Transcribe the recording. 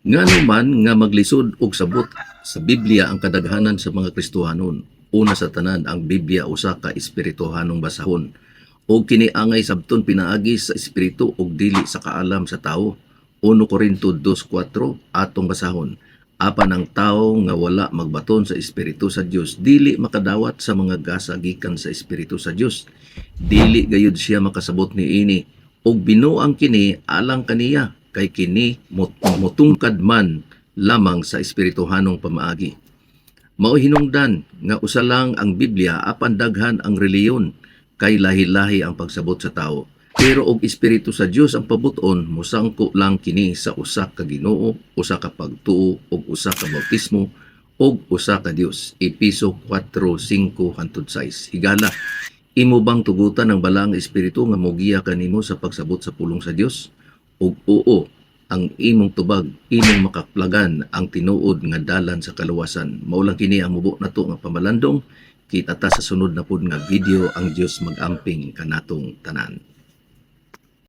Nganuman nga maglisod og sabot sa Biblia ang kadaghanan sa mga Kristohanon. Una sa tanan, ang Biblia usa ka espirituhanong basahon. O kini angay sabton pinaagi sa espiritu og dili sa kaalam sa tawo. 1 Corinto 2:4 atong basahon. Apan ang tawo nga wala magbaton sa espiritu sa Dios dili makadawat sa mga gasa gikan sa espiritu sa Dios. Dili gayud siya makasabot niini og binuang kini alang kaniya kay kini motungkad man lamang sa espirituhanong pamaagi. Mao hinungdan nga usa lang ang Biblia apan daghan ang reliyon kay lahi-lahi ang pagsabot sa tawo. Pero og espiritu sa Dios ang pabuton, mosangko lang kini sa usa ka Ginoo, usa ka pagtuo ug usa ka bautismo ug usa ka Dios. Episo 4:5-6. Higala, imo bang tugutan ng balang espiritu nga mogiya kanimo sa pagsabot sa pulong sa Dios? Ug oo, ang imong tubag, imong makaplagan ang tinuod nga dalan sa kaluwasan. Mao lang kini ang mubo nato nga pamalandong. Kita ta sa sunod na pud nga video. Ang Dios mag-amping kanatong tanan.